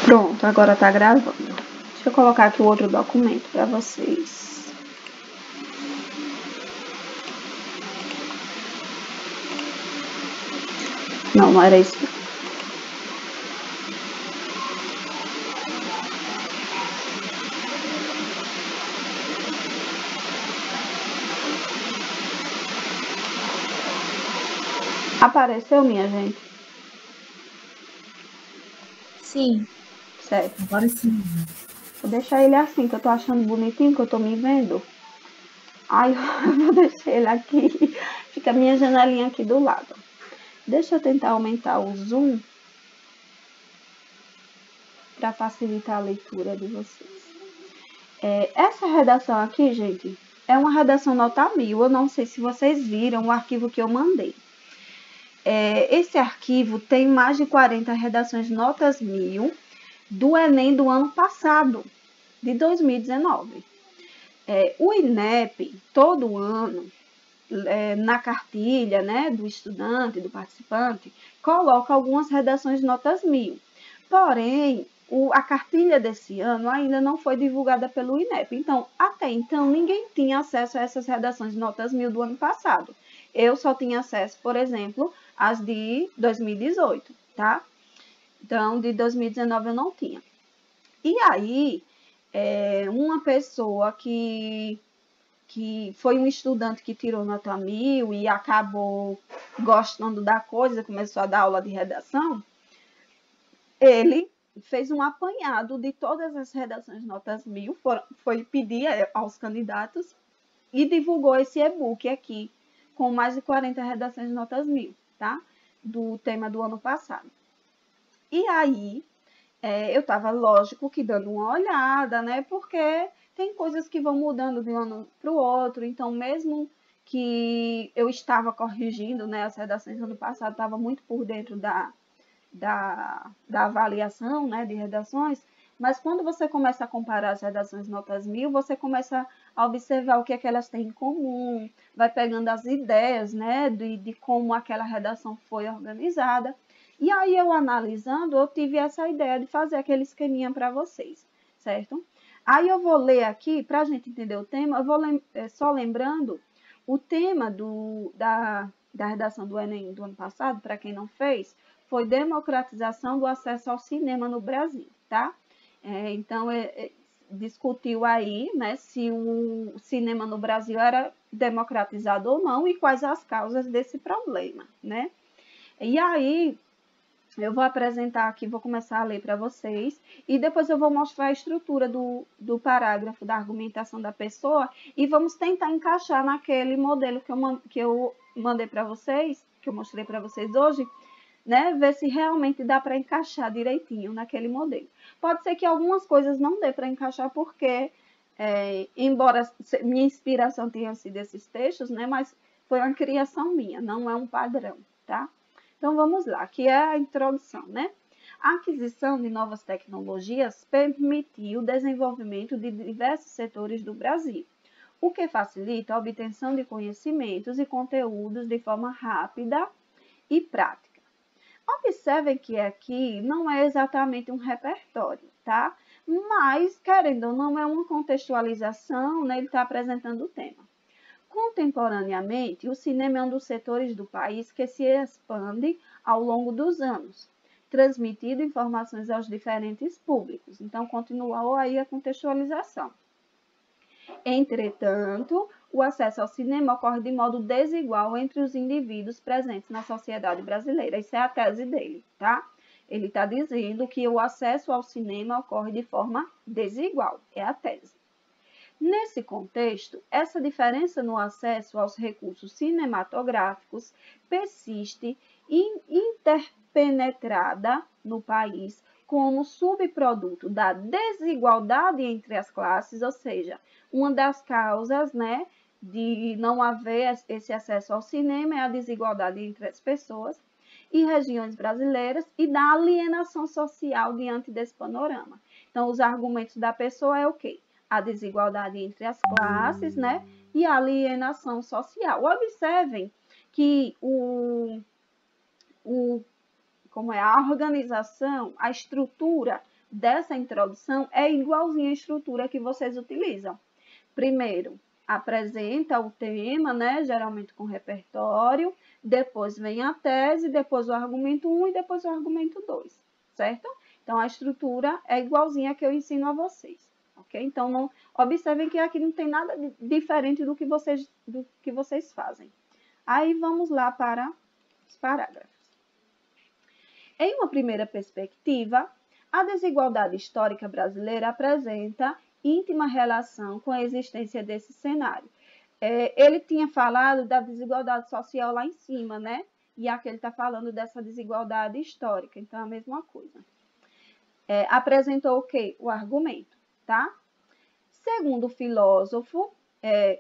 Pronto, agora tá gravando. Deixa eu colocar aqui o outro documento para vocês. Não, não era isso. Apareceu, minha gente? Sim, Certo. agora sim. Vou deixar ele assim, que eu tô achando bonitinho, que eu tô me vendo. Ai, eu vou deixar ele aqui. Fica a minha janelinha aqui do lado. Deixa eu tentar aumentar o zoom para facilitar a leitura de vocês. Essa redação aqui, gente, é uma redação nota 1000. Eu não sei se vocês viram o arquivo que eu mandei. Esse arquivo tem mais de 40 redações notas 1000 do Enem do ano passado, de 2019. O INEP, todo ano, na cartilha, né, do estudante, do participante, coloca algumas redações notas 1000. Porém, a cartilha desse ano ainda não foi divulgada pelo INEP. Então, até então, ninguém tinha acesso a essas redações notas 1000 do ano passado. Eu só tinha acesso, por exemplo, às de 2018, tá? Então, de 2019 eu não tinha. E aí, uma pessoa que foi um estudante que tirou nota 1000 e acabou gostando da coisa, começou a dar aula de redação, ele fez um apanhado de todas as redações notas 1000, foi pedir aos candidatos e divulgou esse e-book aqui, com mais de 40 redações notas 1000, tá? Do tema do ano passado. E aí, eu estava, lógico, que dando uma olhada, né? Porque tem coisas que vão mudando de um ano para o outro, então mesmo que eu estava corrigindo, né, as redações do ano passado, estava muito por dentro da avaliação, né, de redações, mas quando você começa a comparar as redações notas 1000, você começa a observar o que é que elas têm em comum, vai pegando as ideias, né, de como aquela redação foi organizada. E aí, eu analisando, eu tive essa ideia de fazer aquele esqueminha para vocês, certo? Aí eu vou ler aqui, para a gente entender o tema, eu vou só lembrando o tema da redação do Enem do ano passado, para quem não fez, foi democratização do acesso ao cinema no Brasil, tá? Então, discutiu aí, né, se o cinema no Brasil era democratizado ou não e quais as causas desse problema, né? E aí, eu vou apresentar aqui, vou começar a ler para vocês e depois eu vou mostrar a estrutura do parágrafo, da argumentação da pessoa e vamos tentar encaixar naquele modelo que eu mandei para vocês, que eu mostrei para vocês hoje, né? Ver se realmente dá para encaixar direitinho naquele modelo. Pode ser que algumas coisas não dê para encaixar porque, embora minha inspiração tenha sido esses textos, né? Mas foi uma criação minha, não é um padrão, tá? Então, vamos lá, que é a introdução, né? A aquisição de novas tecnologias permitiu o desenvolvimento de diversos setores do Brasil, o que facilita a obtenção de conhecimentos e conteúdos de forma rápida e prática. Observem que aqui não é exatamente um repertório, tá? Mas, querendo ou não, é uma contextualização, né? Ele está apresentando o tema. Contemporaneamente, o cinema é um dos setores do país que se expande ao longo dos anos, transmitindo informações aos diferentes públicos. Então, continuou aí a contextualização. Entretanto, o acesso ao cinema ocorre de modo desigual entre os indivíduos presentes na sociedade brasileira. Isso é a tese dele, tá? Ele está dizendo que o acesso ao cinema ocorre de forma desigual. É a tese. Nesse contexto, essa diferença no acesso aos recursos cinematográficos persiste interpenetrada no país como subproduto da desigualdade entre as classes, ou seja, uma das causas, né, de não haver esse acesso ao cinema é a desigualdade entre as pessoas e regiões brasileiras e da alienação social diante desse panorama. Então, os argumentos da pessoa é o quê? A desigualdade entre as classes, né, e a alienação social. Observem que como é a organização, a estrutura dessa introdução é igualzinha à estrutura que vocês utilizam. Primeiro, apresenta o tema, né, geralmente com repertório, depois vem a tese, depois o argumento 1 e depois o argumento 2, certo? Então, a estrutura é igualzinha a que eu ensino a vocês, ok? Então, observem que aqui não tem nada diferente do que vocês fazem. Aí, vamos lá para os parágrafos. Em uma primeira perspectiva, a desigualdade histórica brasileira apresenta íntima relação com a existência desse cenário. Ele tinha falado da desigualdade social lá em cima, né? E aqui ele está falando dessa desigualdade histórica, então é a mesma coisa. Apresentou o quê? O argumento, tá? Segundo o filósofo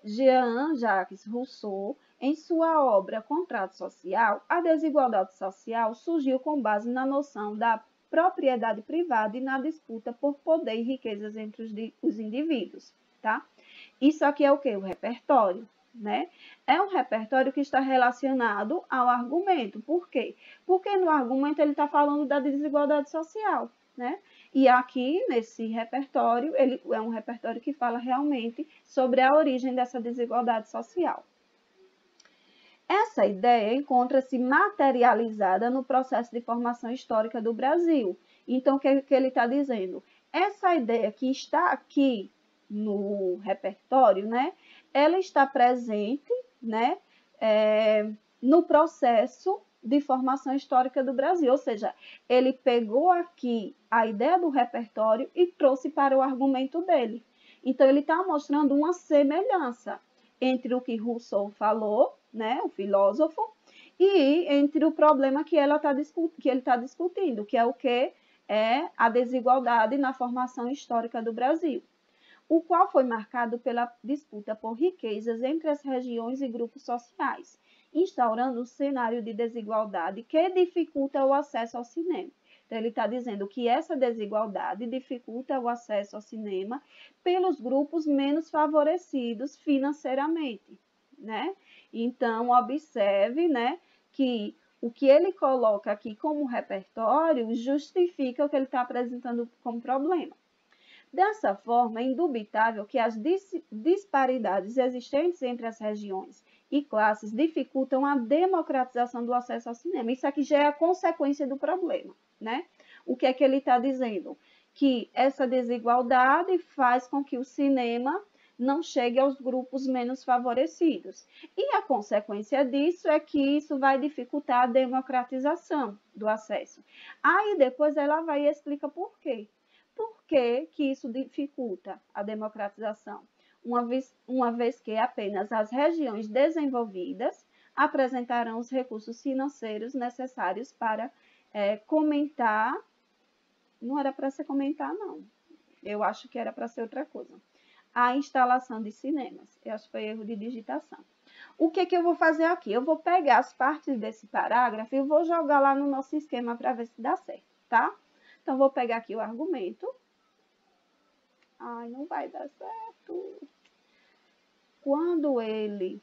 Jean-Jacques Rousseau, em sua obra Contrato Social, a desigualdade social surgiu com base na noção da propriedade privada e na disputa por poder e riquezas entre os indivíduos, tá? Isso aqui é o quê? O repertório, né? É um repertório que está relacionado ao argumento. Por quê? Porque no argumento ele está falando da desigualdade social, né? E aqui, nesse repertório, ele é um repertório que fala realmente sobre a origem dessa desigualdade social. Essa ideia encontra-se materializada no processo de formação histórica do Brasil. Então, o que ele está dizendo? Essa ideia que está aqui no repertório, né, ela está presente, né, no processo de formação histórica do Brasil. Ou seja, ele pegou aqui a ideia do repertório e trouxe para o argumento dele. Então, ele está mostrando uma semelhança entre o que Rousseau falou, né, o filósofo, e entre o problema que ele está discutindo, que é o que é a desigualdade na formação histórica do Brasil, o qual foi marcado pela disputa por riquezas entre as regiões e grupos sociais, instaurando um cenário de desigualdade que dificulta o acesso ao cinema. Então, ele está dizendo que essa desigualdade dificulta o acesso ao cinema pelos grupos menos favorecidos financeiramente, né? Então, observe, né, que o que ele coloca aqui como repertório justifica o que ele está apresentando como problema. Dessa forma, é indubitável que as disparidades existentes entre as regiões e classes dificultam a democratização do acesso ao cinema. Isso aqui já é a consequência do problema, né? O que é que ele está dizendo? Que essa desigualdade faz com que o cinema não chegue aos grupos menos favorecidos. E a consequência disso é que isso vai dificultar a democratização do acesso. Aí depois ela vai e explica por quê. Por que isso dificulta a democratização? Uma vez que apenas as regiões desenvolvidas apresentarão os recursos financeiros necessários para comentar. Não era para ser comentar, não. Eu acho que era para ser outra coisa. A instalação de cinemas. Eu acho que foi erro de digitação. O que eu vou fazer aqui? Eu vou pegar as partes desse parágrafo e vou jogar lá no nosso esquema para ver se dá certo, tá? Então, vou pegar aqui o argumento. Ai, não vai dar certo. Quando ele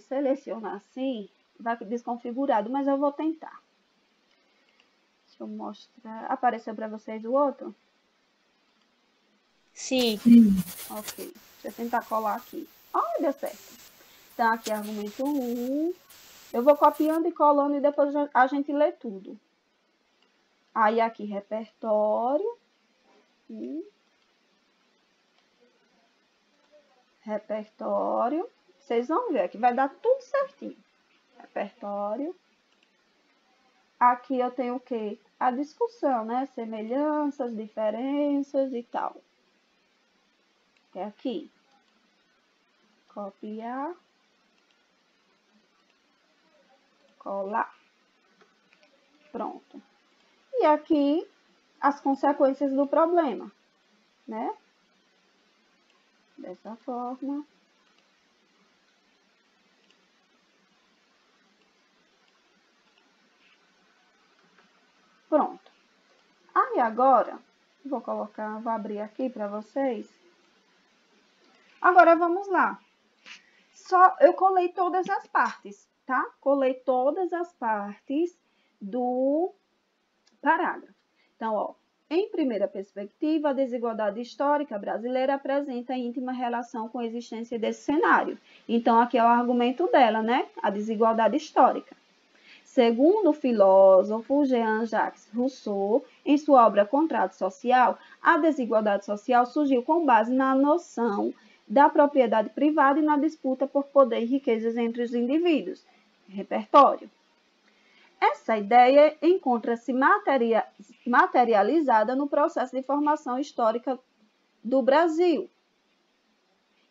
seleciona assim, vai desconfigurado, mas eu vou tentar. Deixa eu mostrar. Apareceu para vocês o outro? Sim. Ok. Deixa eu tentar colar aqui. Ah, deu certo. Então, aqui argumento 1. Eu vou copiando e colando e depois a gente lê tudo. Aí, aqui, repertório. Repertório. Vocês vão ver que vai dar tudo certinho. Repertório. Aqui eu tenho o quê? A discussão, né? Semelhanças, diferenças e tal. É aqui. Copiar. Colar. Pronto. E aqui, as consequências do problema, né? Dessa forma. Pronto. Aí agora, vou abrir aqui para vocês. Agora vamos lá. Eu colei todas as partes, tá? Colei todas as partes do Parágrafo. Então, ó, em primeira perspectiva, a desigualdade histórica brasileira apresenta íntima relação com a existência desse cenário. Então, aqui é o argumento dela, né? A desigualdade histórica. Segundo o filósofo Jean-Jacques Rousseau, em sua obra Contrato Social, a desigualdade social surgiu com base na noção da propriedade privada e na disputa por poder e riquezas entre os indivíduos. Repertório. Essa ideia encontra-se materializada no processo de formação histórica do Brasil.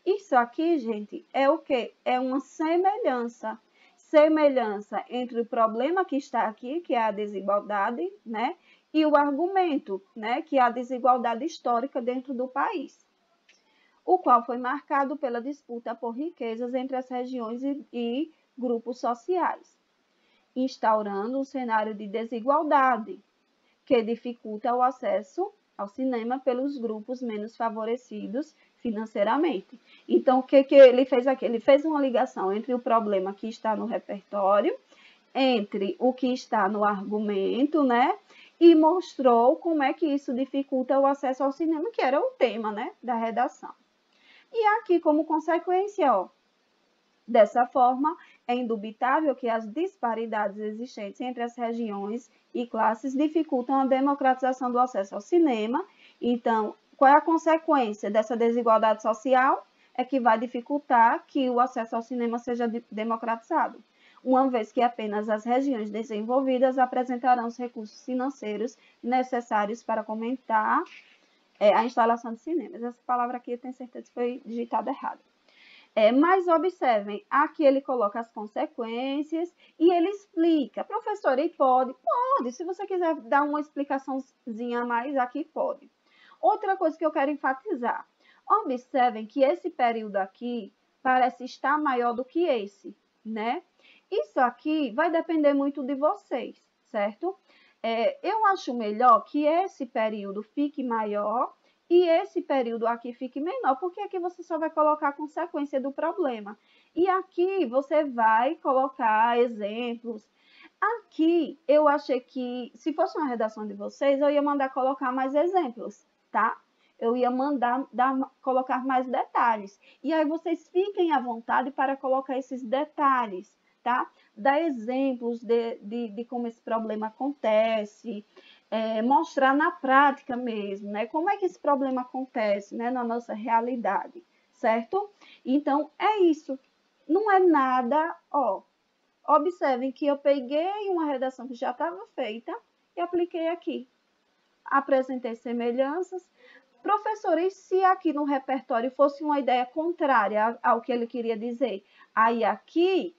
Isso aqui, gente, é o quê? É uma semelhança. Semelhança entre o problema que está aqui, que é a desigualdade, né? E o argumento, né? Que é a desigualdade histórica dentro do país, o qual foi marcado pela disputa por riquezas entre as regiões e grupos sociais, instaurando um cenário de desigualdade que dificulta o acesso ao cinema pelos grupos menos favorecidos financeiramente. Então, o que ele fez aqui? Ele fez uma ligação entre o problema que está no repertório, entre o que está no argumento, né? E mostrou como é que isso dificulta o acesso ao cinema, que era o tema, né, da redação. E aqui, como consequência, ó, dessa forma, é indubitável que as disparidades existentes entre as regiões e classes dificultam a democratização do acesso ao cinema. Então, qual é a consequência dessa desigualdade social? É que vai dificultar que o acesso ao cinema seja democratizado, uma vez que apenas as regiões desenvolvidas apresentarão os recursos financeiros necessários para fomentar a instalação de cinemas. Essa palavra aqui eu tenho certeza que foi digitada errada. Mas observem, aqui ele coloca as consequências e ele explica. Professor, e pode? Pode, se você quiser dar uma explicaçãozinha a mais, aqui pode. Outra coisa que eu quero enfatizar. Observem que esse período aqui parece estar maior do que esse, né? Isso aqui vai depender muito de vocês, certo? Eu acho melhor que esse período fique maior e esse período aqui fique menor, porque aqui você só vai colocar a consequência do problema. E aqui você vai colocar exemplos. Aqui eu achei que, se fosse uma redação de vocês, eu ia mandar colocar mais exemplos, tá? Eu ia mandar colocar mais detalhes. E aí vocês fiquem à vontade para colocar esses detalhes, tá? Dar exemplos de como esse problema acontece, mostrar na prática mesmo, né? Como é que esse problema acontece, né? Na nossa realidade, certo? Então, é isso. Não é nada, ó. Observem que eu peguei uma redação que já estava feita e apliquei aqui. Apresentei semelhanças. Professor, e se aqui no repertório fosse uma ideia contrária ao que ele queria dizer? Aí aqui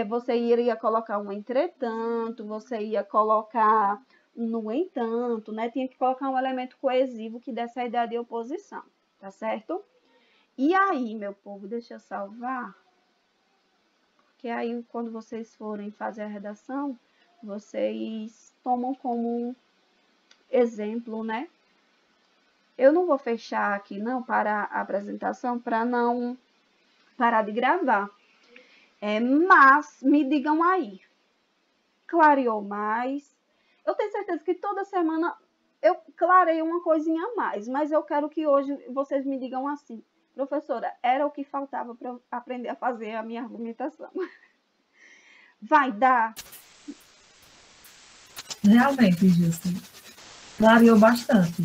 você iria colocar um entretanto, você ia colocar um no entanto, né? Tinha que colocar um elemento coesivo que desse a ideia de oposição, tá certo? E aí, meu povo, deixa eu salvar. Porque aí, quando vocês forem fazer a redação, vocês tomam como exemplo, né? Eu não vou fechar aqui, não, para a apresentação, para não parar de gravar. Mas me digam aí, clareou mais? Eu tenho certeza que toda semana eu clarei uma coisinha a mais, mas eu quero que hoje vocês me digam assim, professora, era o que faltava para eu aprender a fazer a minha argumentação. Vai dar? Realmente, Gilson, clareou bastante.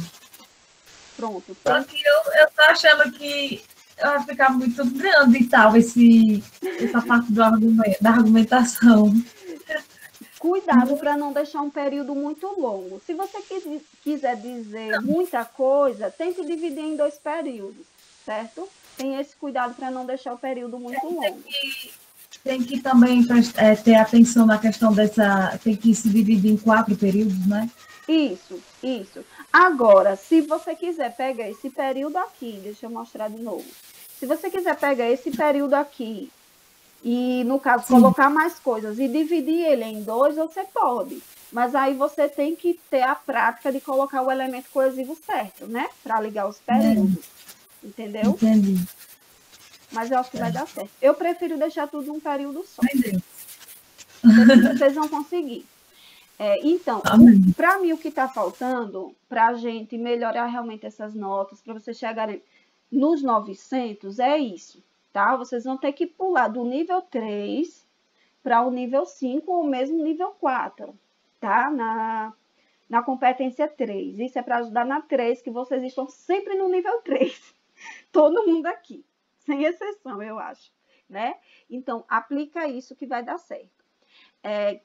Pronto. Só que eu tô achando que vai ficar muito grande e tal, essa parte da argumentação. Cuidado para não deixar um período muito longo. Se você quiser dizer muita coisa, tente dividir em 2 períodos, certo? Tem esse cuidado para não deixar o período muito longo. Tem que também ter atenção na questão tem que se dividir em 4 períodos, né? Isso. Agora, se você quiser pegar esse período aqui, deixa eu mostrar de novo. Se você quiser pegar esse período aqui e, no caso, colocar mais coisas e dividir ele em 2, você pode. Mas aí você tem que ter a prática de colocar o elemento coesivo certo, né? Para ligar os períodos. Entendeu? Entendi. Mas eu acho que vai dar certo. Eu prefiro deixar tudo num período só. Entendi. Vocês vão conseguir. Então, Amém. para mim, o que está faltando para a gente melhorar realmente essas notas, para vocês chegarem nos 900, é isso, tá? Vocês vão ter que pular do nível 3 para o nível 5 ou mesmo nível 4, tá? Na competência 3. Isso é para ajudar na 3, que vocês estão sempre no nível 3. Todo mundo aqui, sem exceção, eu acho, né? Então, aplica isso que vai dar certo.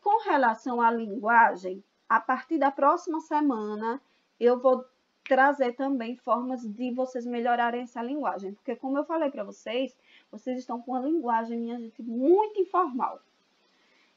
Com relação à linguagem, a partir da próxima semana, eu vou trazer também formas de vocês melhorarem essa linguagem, porque como eu falei para vocês, vocês estão com uma linguagem, minha gente, muito informal.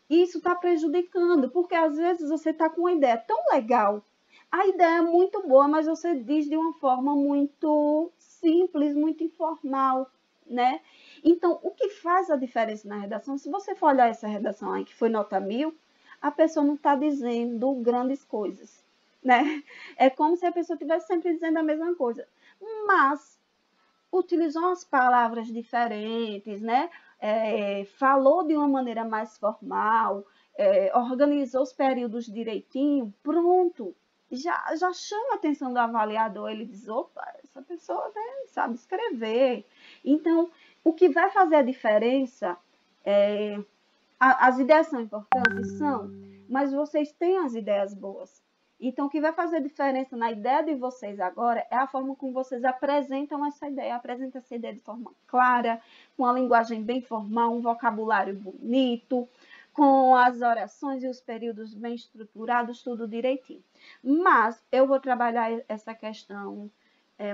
Isso está prejudicando, porque às vezes você está com uma ideia tão legal, a ideia é muito boa, mas você diz de uma forma muito simples, muito informal, né? Então, o que faz a diferença na redação, se você for olhar essa redação aí, que foi nota 1000, a pessoa não está dizendo grandes coisas, né? É como se a pessoa estivesse sempre dizendo a mesma coisa, mas utilizou as palavras diferentes, né? Falou de uma maneira mais formal, organizou os períodos direitinho, pronto. Já chama a atenção do avaliador, ele diz, opa, essa pessoa, né, sabe escrever. Então, o que vai fazer a diferença, as ideias são importantes? São, mas vocês têm as ideias boas. Então, o que vai fazer diferença na ideia de vocês agora é a forma como vocês apresentam essa ideia. Apresenta essa ideia de forma clara, com a linguagem bem formal, um vocabulário bonito, com as orações e os períodos bem estruturados, tudo direitinho. Mas eu vou trabalhar essa questão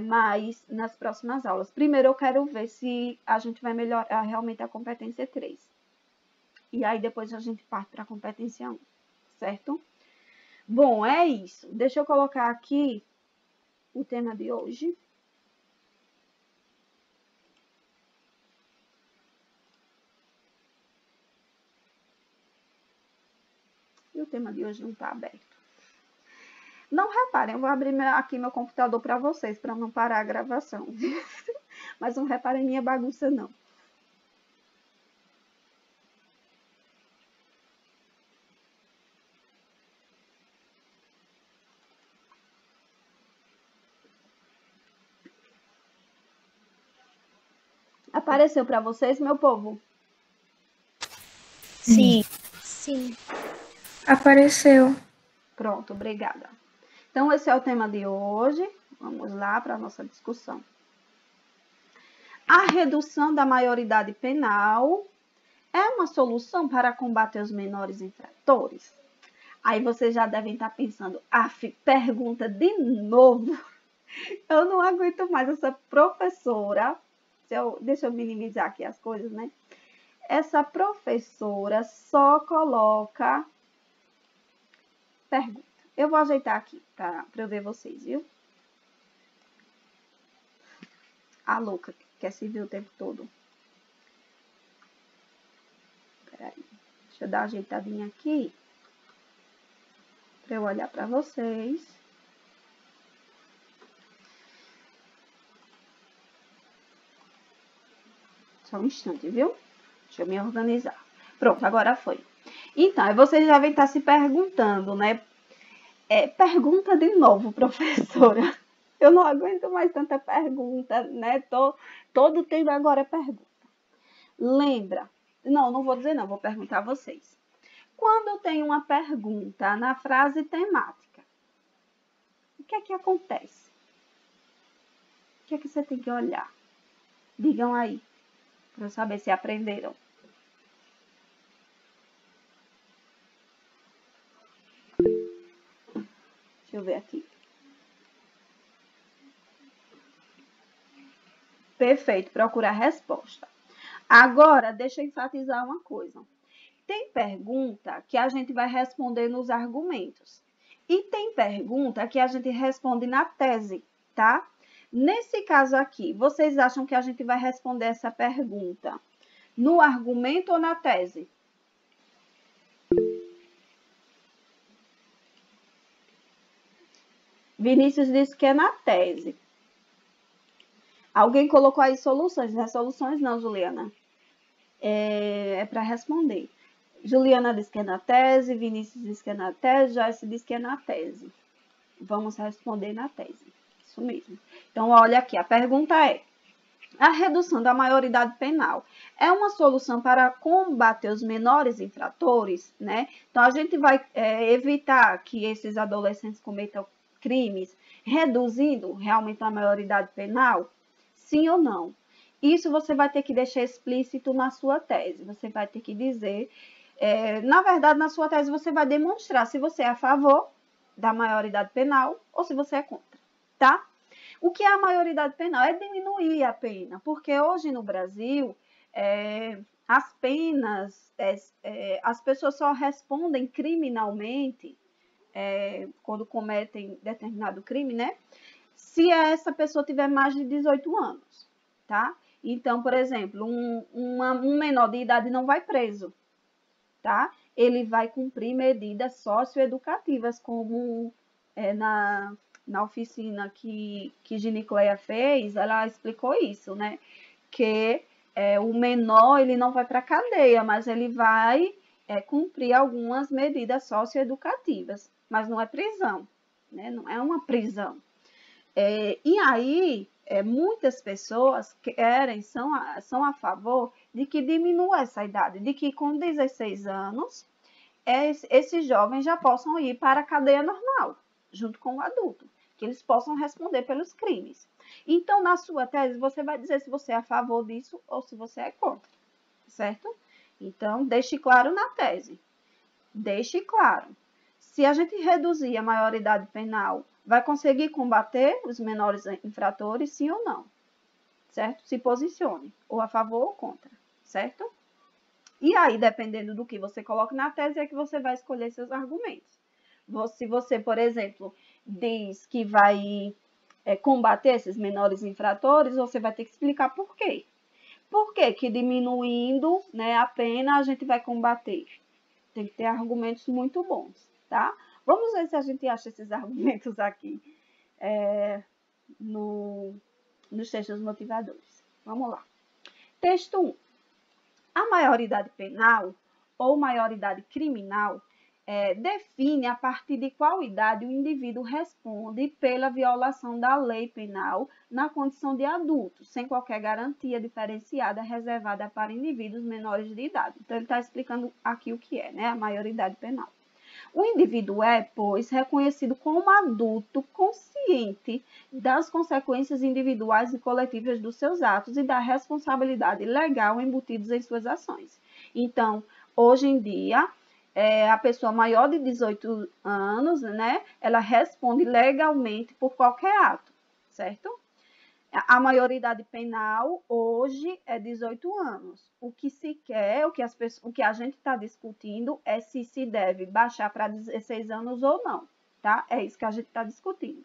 mais nas próximas aulas. Primeiro, eu quero ver se a gente vai melhorar realmente a competência 3. E aí, depois a gente parte para a competência 1, certo? Bom, é isso. Deixa eu colocar aqui o tema de hoje. E o tema de hoje não está aberto. Não reparem, eu vou abrir aqui meu computador para vocês, para não parar a gravação. Mas não reparem minha bagunça, não. Apareceu para vocês, meu povo? Sim. Sim. Apareceu. Pronto, obrigada. Então, esse é o tema de hoje. Vamos lá para a nossa discussão. A redução da maioridade penal é uma solução para combater os menores infratores? Aí vocês já devem estar pensando, pergunta de novo. Eu não aguento mais essa professora. Deixa eu minimizar aqui as coisas, né? Essa professora só coloca pergunta. Eu vou ajeitar aqui para eu ver vocês, viu? A louca que quer se ver o tempo todo. Peraí. Deixa eu dar uma ajeitadinha aqui. Para eu olhar para vocês. Só um instante, viu? Deixa eu me organizar. Pronto, agora foi. Então, vocês devem estar se perguntando, né? Pergunta de novo, professora. Eu não aguento mais tanta pergunta, né? Todo tempo agora é pergunta. Lembra? Não vou dizer não, vou perguntar a vocês. Quando tem uma pergunta na frase temática, o que é que acontece? O que é que você tem que olhar? Digam aí, para eu saber se aprenderam. Deixa eu ver aqui. Perfeito, procurar resposta. Agora, deixa eu enfatizar uma coisa. Tem pergunta que a gente vai responder nos argumentos. E tem pergunta que a gente responde na tese, tá? Nesse caso aqui, vocês acham que a gente vai responder essa pergunta no argumento ou na tese? Vinícius disse que é na tese. Alguém colocou aí soluções. Não é soluções não, Juliana. É para responder. Juliana diz que é na tese, Vinícius diz que é na tese, Joyce diz que é na tese. Vamos responder na tese. Isso mesmo. Então, olha aqui, a pergunta é: a redução da maioridade penal é uma solução para combater os menores infratores, né? Então, a gente vai evitar que esses adolescentes cometam crimes, reduzindo realmente a maioridade penal? Sim ou não? Isso você vai ter que deixar explícito na sua tese. Você vai ter que dizer, na verdade, na sua tese você vai demonstrar se você é a favor da maioridade penal ou se você é contra, tá? O que é a maioridade penal? É diminuir a pena, porque hoje no Brasil, as penas, as pessoas só respondem criminalmente, quando cometem determinado crime, né? Se essa pessoa tiver mais de 18 anos, tá? Então, por exemplo, um menor de idade não vai preso, tá? Ele vai cumprir medidas socioeducativas, como na oficina que Ginicleia fez, ela explicou isso, né? Que o menor, ele não vai para a cadeia, mas ele vai cumprir algumas medidas socioeducativas, mas não é prisão, né? Não é uma prisão. E aí, muitas pessoas são a favor de que diminua essa idade, de que com 16 anos, esses jovens já possam ir para a cadeia normal, junto com o adulto, que eles possam responder pelos crimes. Então, na sua tese, você vai dizer se você é a favor disso ou se você é contra, certo? Então, deixe claro na tese. Deixe claro. Se a gente reduzir a maioridade penal, vai conseguir combater os menores infratores, sim ou não? Certo? Se posicione, ou a favor ou contra, certo? E aí, dependendo do que você coloca na tese, é que você vai escolher seus argumentos. Se você, por exemplo, diz que vai combater esses menores infratores, você vai ter que explicar por quê. Por que que diminuindo, né, a pena a gente vai combater? Tem que ter argumentos muito bons, tá? Vamos ver se a gente acha esses argumentos aqui nos textos motivadores. Vamos lá. Texto 1. A maioridade penal ou maioridade criminal define a partir de qual idade o indivíduo responde pela violação da lei penal na condição de adulto, sem qualquer garantia diferenciada reservada para indivíduos menores de idade. Então, ele está explicando aqui o que é, né, a maioridade penal. O indivíduo é, pois, reconhecido como adulto consciente das consequências individuais e coletivas dos seus atos e da responsabilidade legal embutidos em suas ações. Então, hoje em dia, a pessoa maior de 18 anos, né, ela responde legalmente por qualquer ato, certo? A maioridade penal hoje é 18 anos. O que se quer, o que a gente está discutindo é se deve baixar para 16 anos ou não, tá? É isso que a gente está discutindo.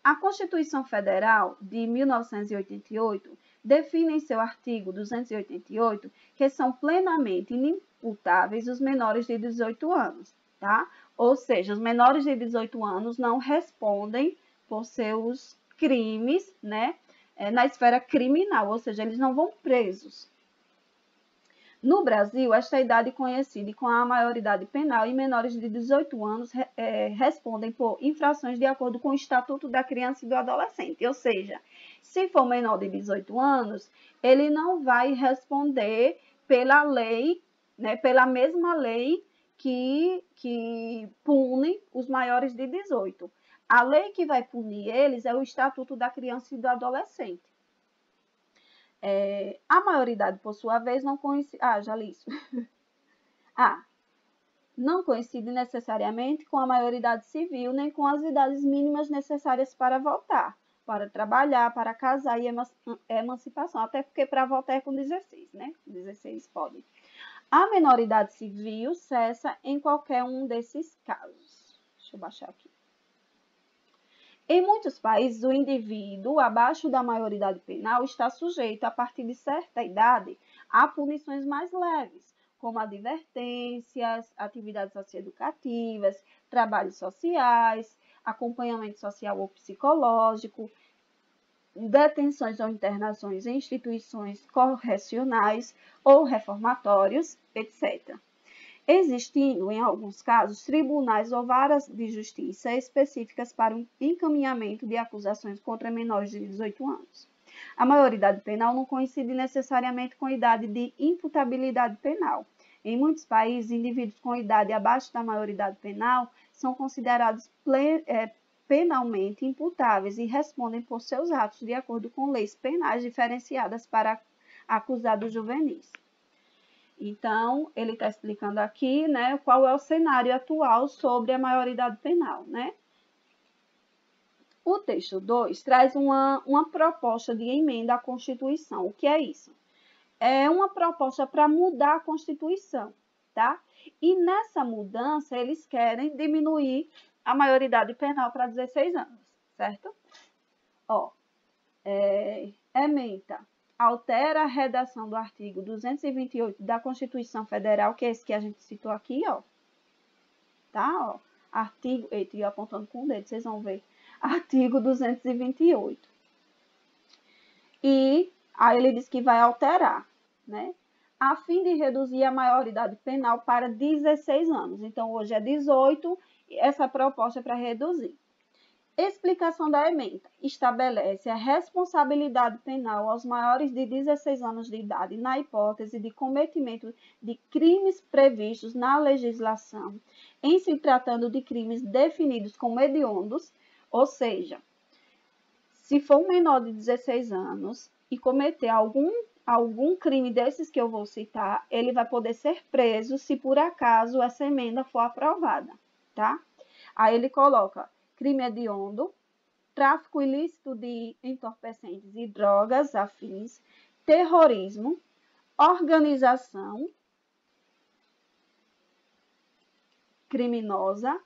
A Constituição Federal de 1988 define em seu artigo 288 que são plenamente inimputáveis os menores de 18 anos, tá? Ou seja, os menores de 18 anos não respondem por seus crimes, né, na esfera criminal, ou seja, eles não vão presos. No Brasil, esta idade coincide com a maioridade penal e menores de 18 anos respondem por infrações de acordo com o Estatuto da Criança e do Adolescente. Ou seja, se for menor de 18 anos, ele não vai responder pela lei, né, pela mesma lei que pune os maiores de 18. A lei que vai punir eles é o Estatuto da Criança e do Adolescente. A maioridade, por sua vez, não coincide... já li isso. Não coincide necessariamente com a maioridade civil, nem com as idades mínimas necessárias para votar, para trabalhar, para casar e emancipação. Até porque para votar é com 16, né? 16 pode. A menoridade civil cessa em qualquer um desses casos. Deixa eu baixar aqui. Em muitos países, o indivíduo abaixo da maioridade penal está sujeito, a partir de certa idade, a punições mais leves, como advertências, atividades socioeducativas, trabalhos sociais, acompanhamento social ou psicológico, detenções ou internações em instituições correcionais ou reformatórios, etc. existindo, em alguns casos, tribunais ou varas de justiça específicas para o encaminhamento de acusações contra menores de 18 anos. A maioridade penal não coincide necessariamente com a idade de imputabilidade penal. Em muitos países, indivíduos com idade abaixo da maioridade penal são considerados penalmente imputáveis e respondem por seus atos de acordo com leis penais diferenciadas para acusados juvenis. Então, ele está explicando aqui, né, qual é o cenário atual sobre a maioridade penal, né? O texto 2 traz uma proposta de emenda à Constituição. O que é isso? É uma proposta para mudar a Constituição, tá? E nessa mudança, eles querem diminuir a maioridade penal para 16 anos, certo? Ó, ementa altera a redação do artigo 228 da Constituição Federal, que é esse que a gente citou aqui, ó. Tá? Ó. Artigo, eita, eu apontando com o dedo, vocês vão ver. Artigo 228. E aí ele diz que vai alterar, né? A fim de reduzir a maioridade penal para 16 anos. Então, hoje é 18, e essa proposta é para reduzir. Explicação da emenda. Estabelece a responsabilidade penal aos maiores de 16 anos de idade na hipótese de cometimento de crimes previstos na legislação, em se tratando de crimes definidos como hediondos, ou seja, se for um menor de 16 anos e cometer algum crime desses que eu vou citar, ele vai poder ser preso se por acaso essa emenda for aprovada, tá? Aí ele coloca crime hediondo, tráfico ilícito de entorpecentes e drogas afins, terrorismo, organização criminosa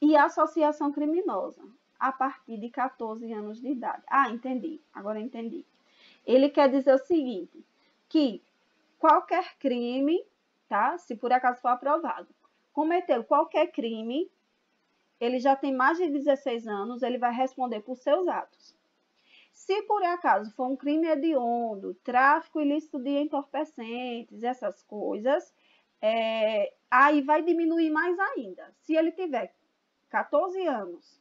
e associação criminosa, a partir de 14 anos de idade. Ah, entendi. Agora entendi. Ele quer dizer o seguinte, que qualquer crime, tá? Se por acaso for aprovado, cometeu qualquer crime, ele já tem mais de 16 anos, ele vai responder por seus atos. Se por acaso for um crime hediondo, tráfico ilícito de entorpecentes, essas coisas, aí vai diminuir mais ainda. Se ele tiver 14 anos,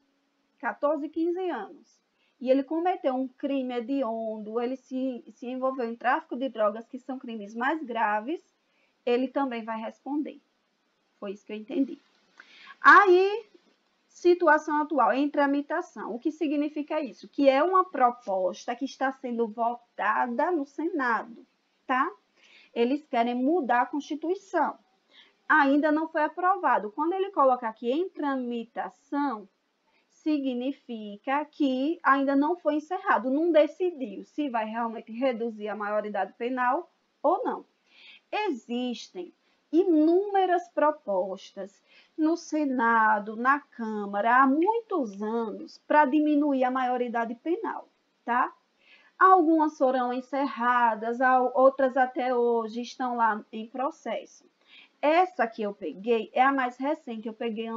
14, 15 anos, e ele cometeu um crime hediondo, ele se envolveu em tráfico de drogas, que são crimes mais graves, ele também vai responder. Foi isso que eu entendi. Aí, situação atual em tramitação. O que significa isso? Que é uma proposta que está sendo votada no Senado, tá? Eles querem mudar a Constituição. Ainda não foi aprovado. Quando ele coloca aqui em tramitação, significa que ainda não foi encerrado, não decidiu se vai realmente reduzir a maioridade penal ou não. Existem inúmeras propostas no Senado, na Câmara, há muitos anos, para diminuir a maioridade penal, tá? Algumas foram encerradas, outras até hoje estão lá em processo. Essa que eu peguei é a mais recente, eu peguei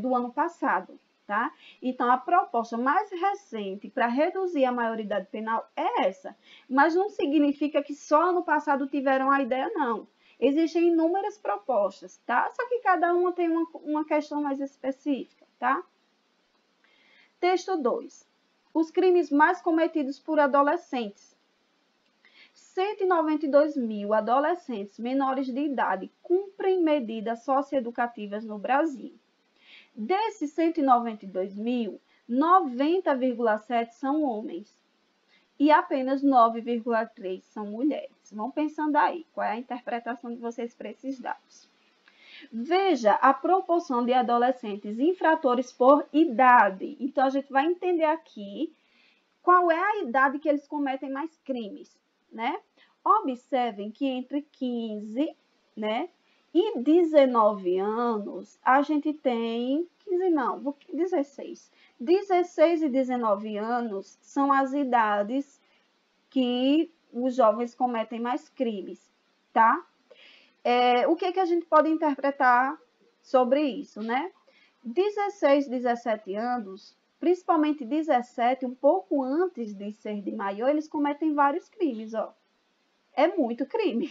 do ano passado, tá? Então, a proposta mais recente para reduzir a maioridade penal é essa, mas não significa que só ano passado tiveram a ideia, não. Existem inúmeras propostas, tá? Só que cada uma tem uma questão mais específica, tá? Texto 2. Os crimes mais cometidos por adolescentes. 192 mil adolescentes menores de idade cumprem medidas socioeducativas no Brasil. Desses 192 mil, 90,7 são homens e apenas 9,3 são mulheres. Vão pensando aí, qual é a interpretação de vocês para esses dados. Veja a proporção de adolescentes infratores por idade. Então, a gente vai entender aqui qual é a idade que eles cometem mais crimes, né? Observem que entre 15, né, e 19 anos, a gente tem 16. 16 e 19 anos são as idades que os jovens cometem mais crimes, tá? O que a gente pode interpretar sobre isso, né? 16, 17 anos, principalmente 17, um pouco antes de ser de maior, eles cometem vários crimes, ó. É muito crime.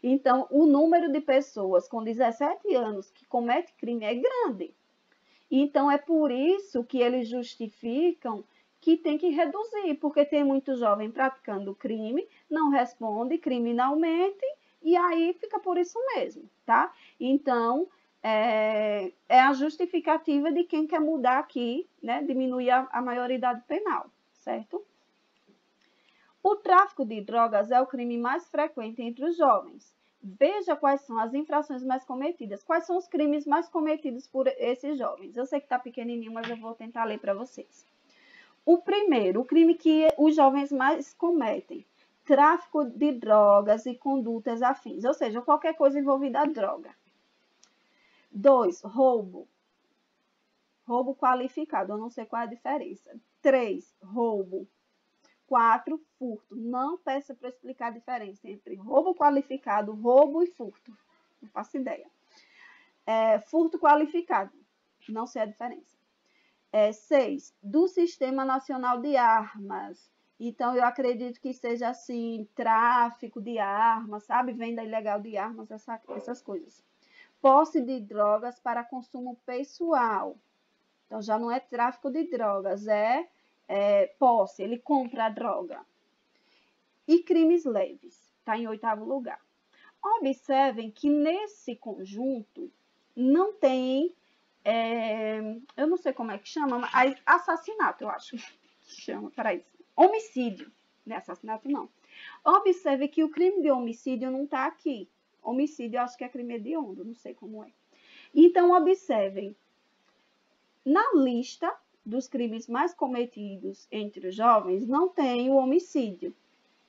Então, o número de pessoas com 17 anos que comete crime é grande. Então, é por isso que eles justificam que tem que reduzir, porque tem muito jovem praticando crime, não responde criminalmente, e aí fica por isso mesmo, tá? Então, é a justificativa de quem quer mudar aqui, né? Diminuir a maioridade penal, certo? O tráfico de drogas é o crime mais frequente entre os jovens. Veja quais são as infrações mais cometidas. Quais são os crimes mais cometidos por esses jovens? Eu sei que está pequenininho, mas eu vou tentar ler para vocês. O primeiro, o crime que os jovens mais cometem, tráfico de drogas e condutas afins, ou seja, qualquer coisa envolvida a droga. 2, roubo. Roubo qualificado, eu não sei qual é a diferença. 3, roubo. 4, furto. Não peça para explicar a diferença entre roubo qualificado, roubo e furto. Não faço ideia. Furto qualificado. Não sei a diferença. 6, do Sistema Nacional de Armas. Então, eu acredito que seja assim, tráfico de armas, sabe? Venda ilegal de armas, essas coisas. Posse de drogas para consumo pessoal. Então, já não é tráfico de drogas, posse, ele compra a droga. E crimes leves, está em 8º lugar. Observem que nesse conjunto não tem, eu não sei como é que chama, mas assassinato, eu acho que chama para isso. Homicídio, não é assassinato não. Observe que o crime de homicídio não está aqui. Homicídio eu acho que é crime hediondo, não sei como é. Então, observem, na lista dos crimes mais cometidos entre os jovens, não tem o homicídio,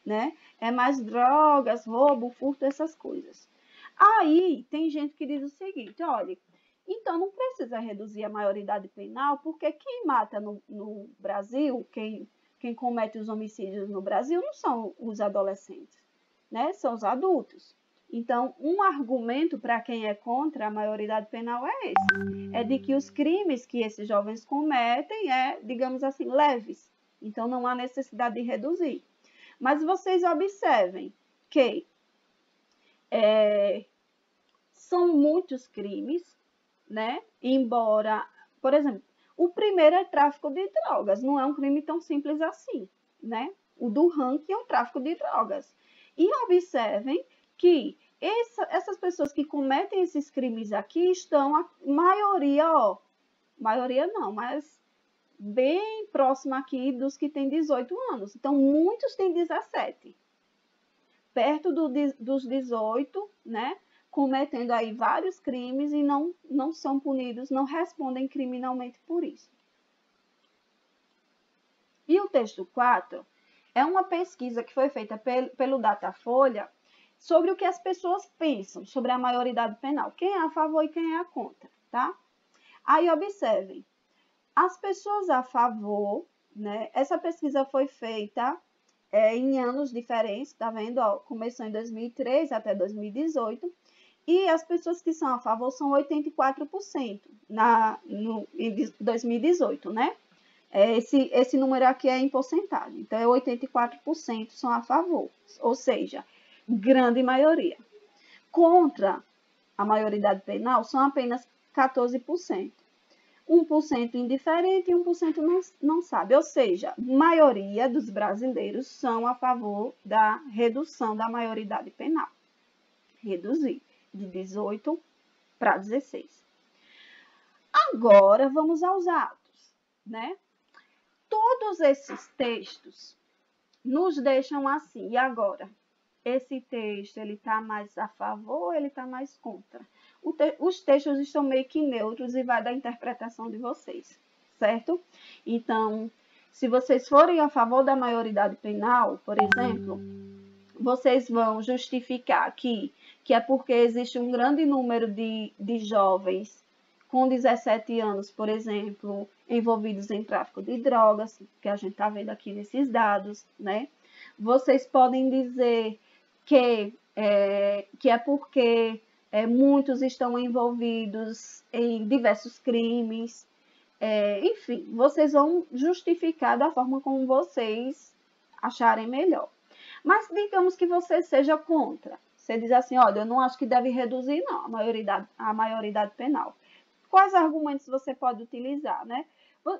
né? É mais drogas, roubo, furto, essas coisas. Aí, tem gente que diz o seguinte, olha, então não precisa reduzir a maioridade penal, porque quem mata no Brasil, quem comete os homicídios no Brasil, não são os adolescentes, né? São os adultos. Então, um argumento para quem é contra a maioridade penal é esse. É de que os crimes que esses jovens cometem digamos assim, leves. Então, não há necessidade de reduzir. Mas vocês observem que são muitos crimes, né? Embora, por exemplo, o primeiro é tráfico de drogas. Não é um crime tão simples assim, né? O do ranking é o tráfico de drogas. E observem que essas pessoas que cometem esses crimes aqui estão, a maioria não, mas bem próximo aqui dos que têm 18 anos. Então, muitos têm 17. Perto dos 18, né? Cometendo aí vários crimes e não são punidos, não respondem criminalmente por isso. E o texto 4 é uma pesquisa que foi feita pelo Datafolha sobre o que as pessoas pensam sobre a maioridade penal. Quem é a favor e quem é a contra, tá? Aí, observem. As pessoas a favor, né? Essa pesquisa foi feita em anos diferentes, tá vendo? Ó, começou em 2003 até 2018. E as pessoas que são a favor são 84% em 2018, né? Esse número aqui é em porcentagem. Então, 84% são a favor. Ou seja, grande maioria. Contra a maioridade penal são apenas 14%. 1% indiferente e 1% não sabe. Ou seja, a maioria dos brasileiros são a favor da redução da maioridade penal. Reduzir de 18 para 16. Agora, vamos aos atos, né? Todos esses textos nos deixam assim. E agora? Esse texto, ele está mais a favor ou ele está mais contra? Os textos estão meio que neutros e vai da interpretação de vocês, certo? Então, se vocês forem a favor da maioridade penal, por exemplo, vocês vão justificar que é porque existe um grande número de jovens com 17 anos, por exemplo, envolvidos em tráfico de drogas, que a gente está vendo aqui nesses dados, né? Vocês podem dizer que é porque muitos estão envolvidos em diversos crimes. Enfim, vocês vão justificar da forma como vocês acharem melhor. Mas digamos que você seja contra, Você diz assim, olha, eu não acho que deve reduzir, não, a maioridade penal. Quais argumentos você pode utilizar, né?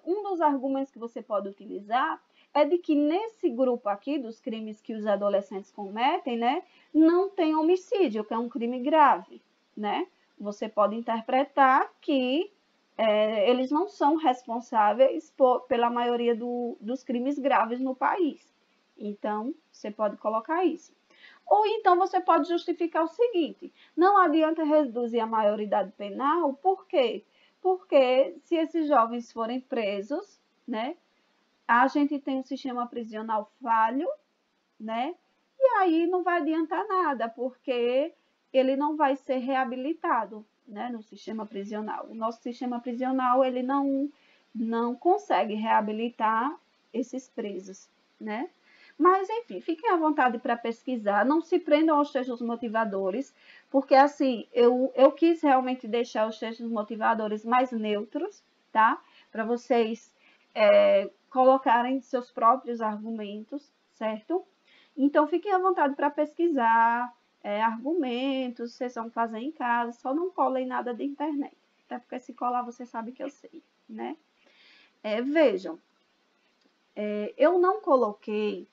Um dos argumentos que você pode utilizar é de que nesse grupo aqui dos crimes que os adolescentes cometem, né, não tem homicídio, que é um crime grave, né? Você pode interpretar que eles não são responsáveis pela maioria dos crimes graves no país. Então, você pode colocar isso. Ou então você pode justificar o seguinte, não adianta reduzir a maioridade penal, por quê? Porque se esses jovens forem presos, né, a gente tem um sistema prisional falho, né, e aí não vai adiantar nada, porque ele não vai ser reabilitado, né, no sistema prisional. O nosso sistema prisional, ele não consegue reabilitar esses presos, né? Mas, enfim, fiquem à vontade para pesquisar, não se prendam aos textos motivadores, porque, assim, eu quis realmente deixar os textos motivadores mais neutros, tá? Para vocês colocarem seus próprios argumentos, certo? Então, fiquem à vontade para pesquisar argumentos, vocês vão fazer em casa, só não colem nada de internet, até porque se colar você sabe que eu sei, né? Vejam, eu não coloquei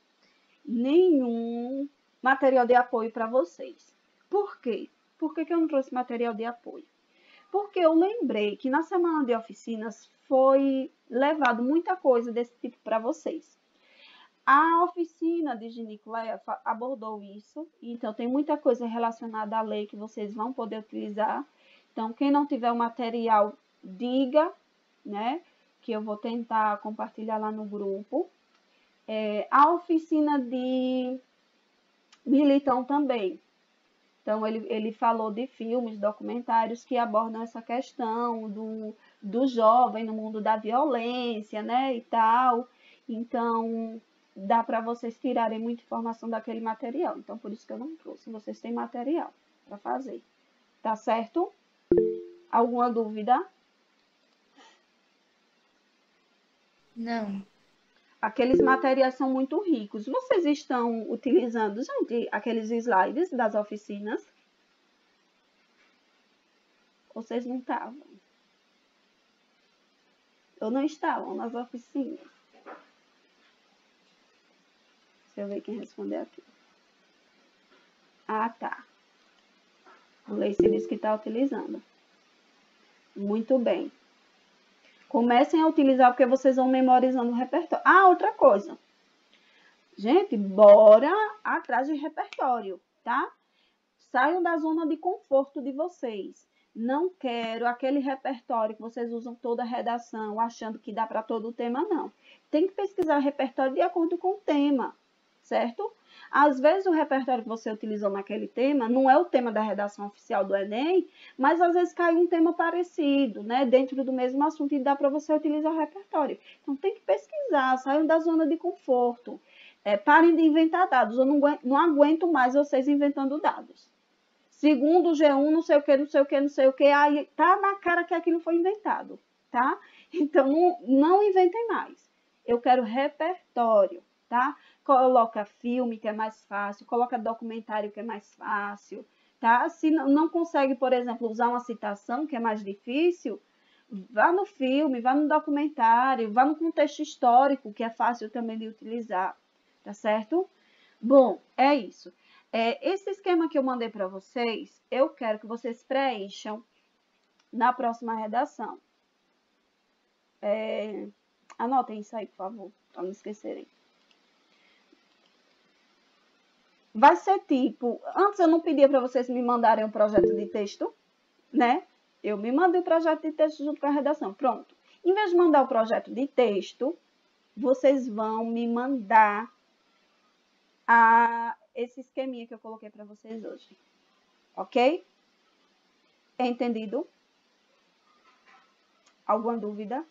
nenhum material de apoio para vocês. Por quê? Por que eu não trouxe material de apoio? Porque eu lembrei que na semana de oficinas foi levado muita coisa desse tipo para vocês. A oficina de Geniculeia abordou isso, então tem muita coisa relacionada à lei que vocês vão poder utilizar. Então, quem não tiver o material, diga, né, que eu vou tentar compartilhar lá no grupo. A oficina de Militão também. Então, ele falou de filmes, documentários que abordam essa questão do jovem no mundo da violência, né, e tal. Então, dá para vocês tirarem muita informação daquele material. Então, por isso que eu não trouxe. Vocês têm material para fazer. Tá certo? Alguma dúvida? Não. Aqueles materiais são muito ricos. Vocês estão utilizando, gente, aqueles slides das oficinas? Vocês não estavam? Ou não estavam nas oficinas? Deixa eu ver quem responder aqui. Ah, tá. O Leice disse que está utilizando. Muito bem. Comecem a utilizar porque vocês vão memorizando o repertório. Ah, outra coisa. Gente, bora atrás de repertório, tá? Saiam da zona de conforto de vocês. Não quero aquele repertório que vocês usam toda a redação, achando que dá para todo o tema, não. Tem que pesquisar o repertório de acordo com o tema, certo? Às vezes o repertório que você utilizou naquele tema não é o tema da redação oficial do Enem, mas às vezes cai um tema parecido, né, dentro do mesmo assunto e dá para você utilizar o repertório. Então tem que pesquisar, saiam da zona de conforto. Parem de inventar dados, eu não aguento mais vocês inventando dados. Segundo o G1, não sei o que, não sei o que, não sei o que, aí tá na cara que aquilo foi inventado, tá? Então não inventem mais. Eu quero repertório, tá? Coloca filme, que é mais fácil, coloca documentário, que é mais fácil, tá? Se não consegue, por exemplo, usar uma citação, que é mais difícil, vá no filme, vá no documentário, vá no contexto histórico, que é fácil também de utilizar, tá certo? Bom, é isso. Esse esquema que eu mandei para vocês, eu quero que vocês preencham na próxima redação. Anotem isso aí, por favor, para não esquecerem. Vai ser tipo, antes eu não pedia para vocês me mandarem um projeto de texto, né? Eu me mandei o projeto de texto junto com a redação, pronto. Em vez de mandar o projeto de texto, vocês vão me mandar esse esqueminha que eu coloquei para vocês hoje, ok? Entendido? Alguma dúvida?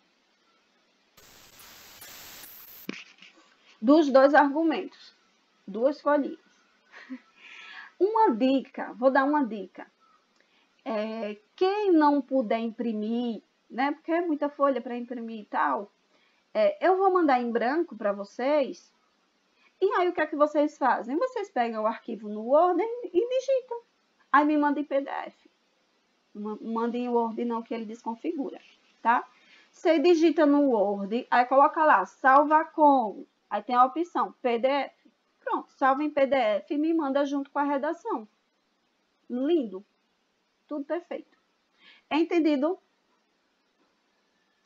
Dos dois argumentos, duas folhinhas. Uma dica, vou dar uma dica. Quem não puder imprimir, né, porque é muita folha para imprimir e tal, eu vou mandar em branco para vocês E aí, o que é que vocês fazem? Vocês pegam o arquivo no Word e digitam. Aí me manda em PDF. Manda em Word não, que ele desconfigura, tá? Você digita no Word, aí coloca lá, salva como. Aí tem a opção PDF. Pronto, salva em PDF e me manda junto com a redação. Lindo. Tudo perfeito. Entendido?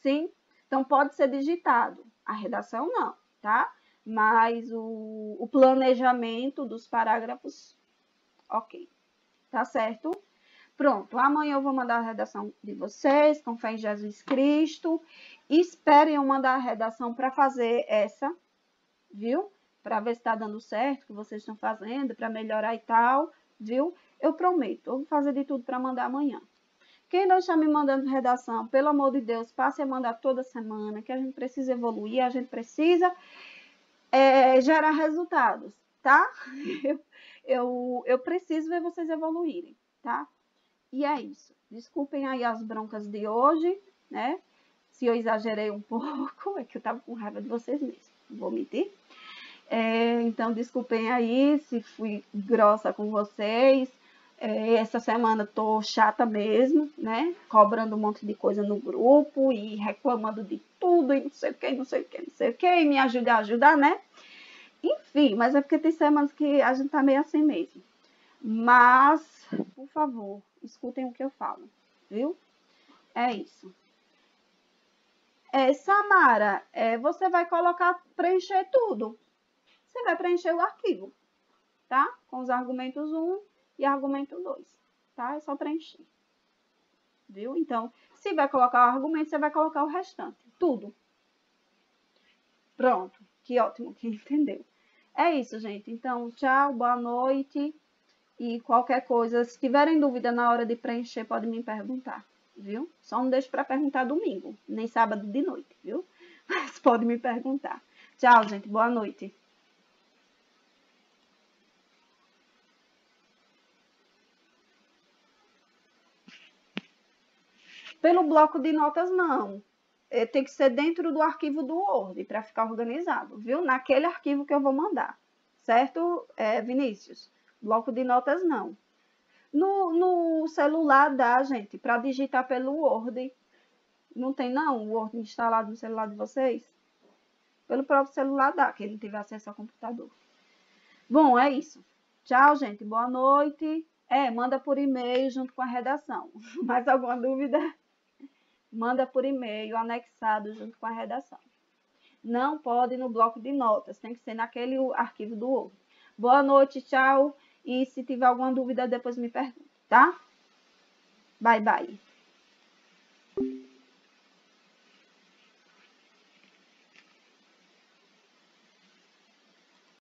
Sim? Então, pode ser digitado. A redação não, tá? Mas o planejamento dos parágrafos, ok. Tá certo? Pronto, amanhã eu vou mandar a redação de vocês, com fé em Jesus Cristo. Esperem eu mandar a redação para fazer essa, viu? Para ver se está dando certo o que vocês estão fazendo, para melhorar e tal, viu? Eu prometo, eu vou fazer de tudo para mandar amanhã. Quem não está me mandando redação, pelo amor de Deus, passe a mandar toda semana, que a gente precisa evoluir, a gente precisa gerar resultados, tá? Eu preciso ver vocês evoluírem, tá? E é isso. Desculpem aí as broncas de hoje, né? Se eu exagerei um pouco, é que eu tava com raiva de vocês mesmo, não vou mentir. Então, desculpem aí se fui grossa com vocês. Essa semana tô chata mesmo, né? Cobrando um monte de coisa no grupo e reclamando de tudo e não sei o que, não sei o que, não sei o que, e me ajudar, né? Enfim, mas é porque tem semanas que a gente tá meio assim mesmo. Mas, por favor, escutem o que eu falo, viu? É isso. Samara, você vai preencher tudo. Você vai preencher o arquivo, tá? Com os argumentos 1 e argumento 2, tá? É só preencher, viu? Então, se vai colocar o argumento, você vai colocar o restante, tudo. Pronto, que ótimo, que entendeu. É isso, gente. Então, tchau, boa noite. E qualquer coisa, se tiverem dúvida na hora de preencher, pode me perguntar, viu? Só não deixe para perguntar domingo, nem sábado de noite, viu? Mas pode me perguntar. Tchau, gente. Boa noite. Pelo bloco de notas, não. Tem que ser dentro do arquivo do Word, para ficar organizado, viu? Naquele arquivo que eu vou mandar. Certo, Vinícius? Bloco de notas, não. No celular dá, gente, para digitar pelo Word. Não tem, não, o Word instalado no celular de vocês? Pelo próprio celular dá, quem não tiver acesso ao computador. Bom, é isso. Tchau, gente. Boa noite. Manda por e-mail junto com a redação. Mais alguma dúvida? Manda por e-mail anexado junto com a redação. Não pode no bloco de notas, tem que ser naquele arquivo do Word. Boa noite, tchau. E se tiver alguma dúvida, depois me pergunte, tá? Bye, bye.